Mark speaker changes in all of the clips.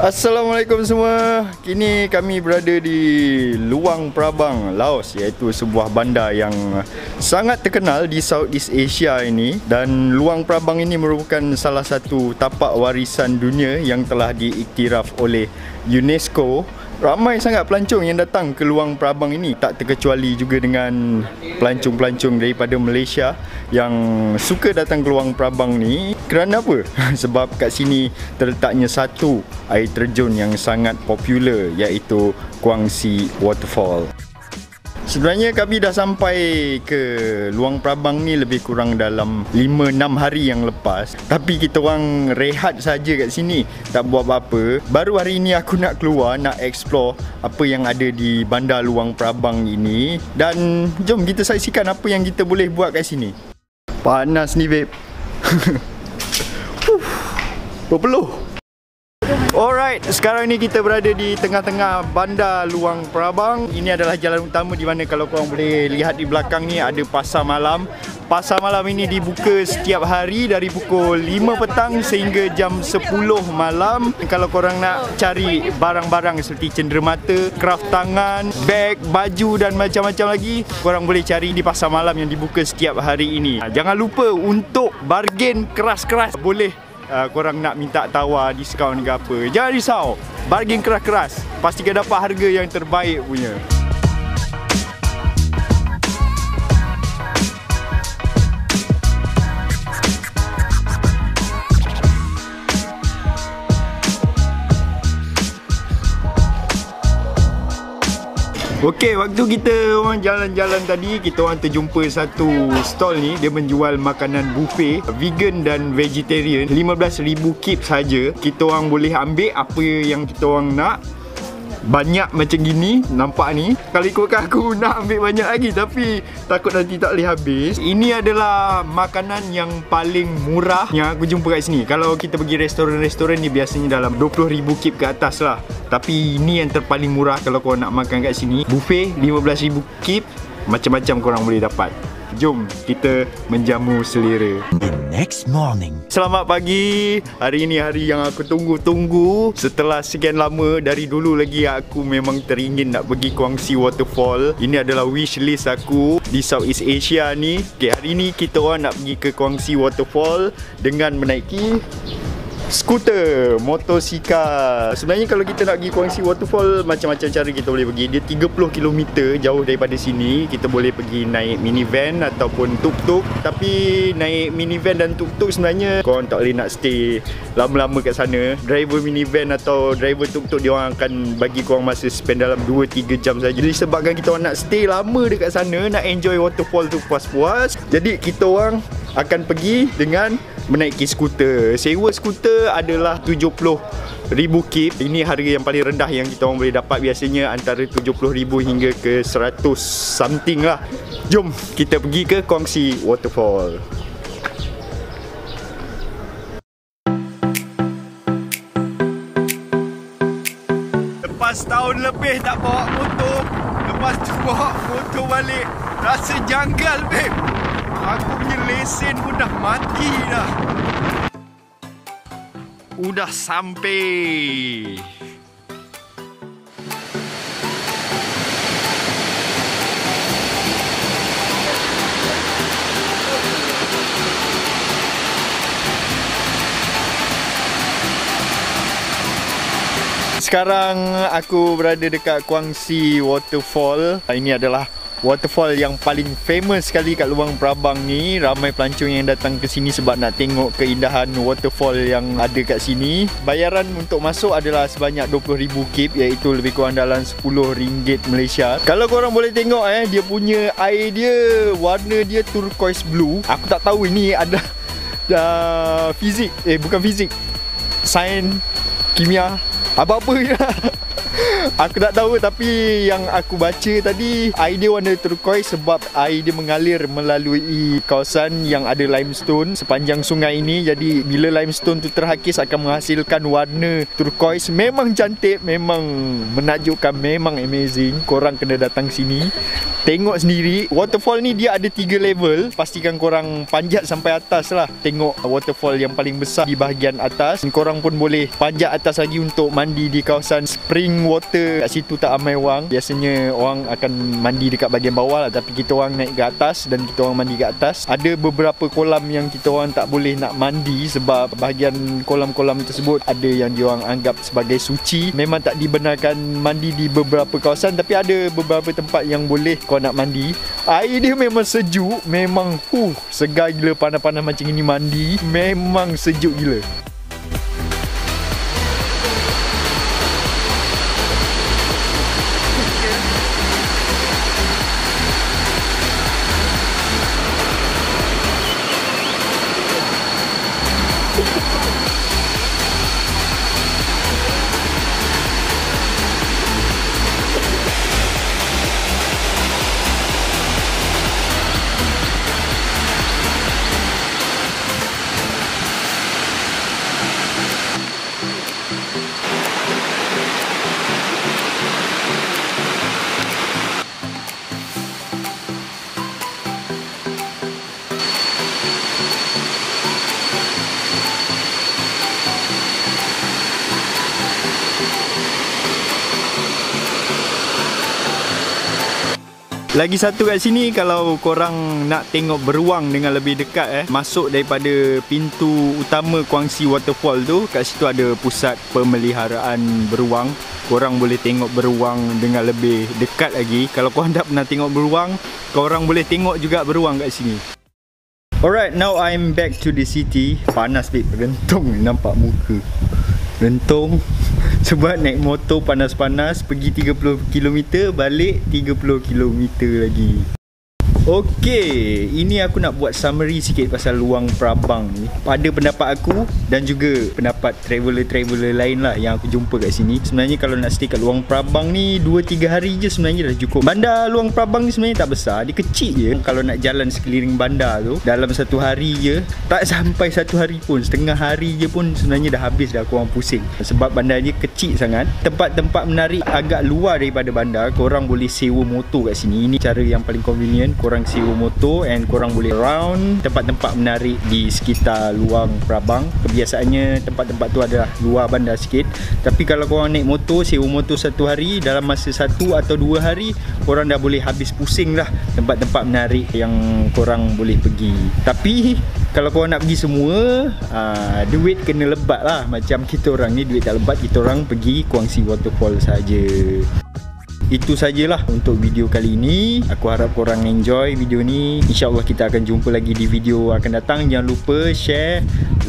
Speaker 1: Assalamualaikum semua. Kini kami berada di Luang Prabang, Laos, iaitu sebuah bandar yang sangat terkenal di Southeast Asia ini. Dan Luang Prabang ini merupakan salah satu tapak warisan dunia yang telah diiktiraf oleh UNESCO. Ramai sangat pelancong yang datang ke Luang Prabang ini, tak terkecuali juga dengan pelancong-pelancong daripada Malaysia yang suka datang ke Luang Prabang ni. Kerana apa? Sebab kat sini terletaknya satu air terjun yang sangat popular, iaitu Kuangsi Waterfall. Sebenarnya kami dah sampai ke Luang Prabang ni lebih kurang dalam 5-6 hari yang lepas. Tapi kita orang rehat saja kat sini, tak buat apa-apa. Baru hari ini aku nak keluar, nak explore apa yang ada di bandar Luang Prabang ini. Dan jom kita saksikan apa yang kita boleh buat kat sini. Panas ni babe. Berpeluh. Alright, sekarang ni kita berada di tengah-tengah bandar Luang Prabang. Ini adalah jalan utama di mana kalau korang boleh lihat di belakang ni ada pasar malam. Pasar malam ini dibuka setiap hari dari pukul 5 petang sehingga jam 10 malam. Kalau korang nak cari barang-barang seperti cenderamata, kraft tangan, beg, baju dan macam-macam lagi, korang boleh cari di pasar malam yang dibuka setiap hari ini. Jangan lupa untuk bargain keras-keras. Boleh korang nak minta tawar, diskaun ke apa, jangan risau, bargain keras-keras, pastikan dapat harga yang terbaik punya. Okey, waktu kita orang jalan-jalan tadi, kita orang terjumpa satu stall ni. Dia menjual makanan buffet vegan dan vegetarian. 15,000 kip saja. Kita orang boleh ambil apa yang kita orang nak. Banyak macam gini, nampak ni. Kalau ikutkan aku nak ambil banyak lagi, tapi takut nanti tak boleh habis. Ini adalah makanan yang paling murah yang aku jumpa kat sini. Kalau kita pergi restoran-restoran ni biasanya dalam 20,000 kip ke atas lah. Tapi ini yang terpaling murah kalau korang nak makan kat sini. Buffet 15,000 kip, macam-macam korang boleh dapat. Jom kita menjamu selera.
Speaker 2: The next morning.
Speaker 1: Selamat pagi. Hari ini hari yang aku tunggu-tunggu. Setelah sekian lama, dari dulu lagi aku memang teringin nak pergi Kuangsi Waterfall. Ini adalah wish list aku di Southeast Asia ni. Okay, hari ini kita orang nak pergi ke Kuangsi Waterfall dengan menaiki skuter, motosikal. Sebenarnya kalau kita nak pergi Kuangsi Waterfall, macam-macam cara kita boleh pergi. Dia 30 km jauh daripada sini. Kita boleh pergi naik minivan ataupun tuk-tuk. Tapi naik minivan dan tuk-tuk sebenarnya korang tak boleh nak stay lama-lama kat sana. Driver minivan atau driver tuk-tuk, dia orang akan bagi korang masa spend dalam 2-3 jam saja. Jadi sebabkan kita orang nak stay lama dekat sana, nak enjoy waterfall tu puas-puas, jadi kita orang akan pergi dengan menaiki skuter. Sewa skuter adalah 70,000 kip. Ini harga yang paling rendah yang kita orang boleh dapat. Biasanya antara 70,000 hingga ke 100 something lah. Jom kita pergi ke Kuangsi Waterfall. Lepas tahun lebih tak bawa motor, lepas tu bawa motor balik, rasa janggal babe. Aku punya lesen pun dah mati dah. Udah sampai. Sekarang aku berada dekat Kuangsi Waterfall. Ini adalah waterfall yang paling famous sekali kat Luang Prabang ni. Ramai pelancong yang datang ke sini sebab nak tengok keindahan waterfall yang ada kat sini. Bayaran untuk masuk adalah sebanyak 20,000 kip, iaitu lebih kurang dalam RM10 Malaysia. Kalau korang boleh tengok dia punya air dia, warna dia turquoise blue. Aku tak tahu ini ada fizik, bukan fizik, sains, kimia, apa-apa je. Aku tak tahu, tapi yang aku baca tadi, air dia warna turquoise sebab air dia mengalir melalui kawasan yang ada limestone sepanjang sungai ini. Jadi bila limestone tu terhakis akan menghasilkan warna turquoise. Memang cantik, memang menakjubkan, memang amazing. Korang kena datang sini. Tengok sendiri, waterfall ni dia ada 3 level. Pastikan korang panjat sampai atas lah. Tengok waterfall yang paling besar di bahagian atas. Korang pun boleh panjat atas lagi untuk mandi di kawasan spring water. Kat situ tak ramai orang. Biasanya orang akan mandi dekat bahagian bawah lah, tapi kita orang naik ke atas dan kita orang mandi ke atas. Ada beberapa kolam yang kita orang tak boleh nak mandi sebab bahagian kolam-kolam tersebut ada yang diorang anggap sebagai suci. Memang tak dibenarkan mandi di beberapa kawasan, tapi ada beberapa tempat yang boleh kau nak mandi. Air dia memang sejuk. Memang segar gila. Panas-panas macam ini mandi memang sejuk gila. Lagi satu kat sini, kalau korang nak tengok beruang dengan lebih dekat masuk daripada pintu utama Kuangsi Waterfall tu, kat situ ada pusat pemeliharaan beruang. Korang boleh tengok beruang dengan lebih dekat lagi. Kalau korang tak pernah tengok beruang, korang boleh tengok juga beruang kat sini. Alright, now I'm back to the city. Panas babe, rentung nampak muka. Rentung sebab naik motor panas-panas, pergi 30 km, balik 30 km lagi. Okey, ini aku nak buat summary sikit pasal Luang Prabang ni. Pada pendapat aku dan juga pendapat traveller-traveller lain lah yang aku jumpa kat sini, sebenarnya kalau nak stay kat Luang Prabang ni 2-3 hari je sebenarnya dah cukup. Bandar Luang Prabang ni sebenarnya tak besar, dia kecil je. Kalau nak jalan sekeliling bandar tu dalam 1 hari je, tak sampai 1 hari pun, setengah hari je pun sebenarnya dah habis dah, korang pusing. Sebab bandar dia kecil sangat. Tempat-tempat menarik agak luar daripada bandar, korang boleh sewa motor kat sini. Ini cara yang paling convenient. Korang sewa motor and korang boleh round tempat-tempat menarik di sekitar Luang Prabang. Kebiasaannya tempat-tempat tu adalah luar bandar sikit. Tapi kalau korang naik motor, sewa motor 1 hari, dalam masa 1 atau 2 hari korang dah boleh habis pusing lah tempat-tempat menarik yang korang boleh pergi. Tapi kalau korang nak pergi semua, duit kena lebat lah. Macam kita orang ni duit tak lebat, kita orang pergi Kuangsi Waterfall saja. Itu sajalah untuk video kali ini. Aku harap korang enjoy video ni. InsyaAllah kita akan jumpa lagi di video akan datang. Jangan lupa share,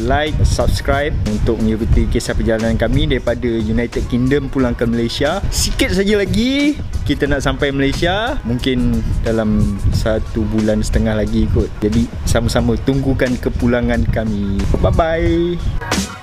Speaker 1: like, subscribe untuk mengikuti kisah perjalanan kami daripada United Kingdom pulang ke Malaysia. Sikit saja lagi kita nak sampai Malaysia. Mungkin dalam 1 bulan setengah lagi kot. Jadi sama-sama tunggukan kepulangan kami. Bye bye.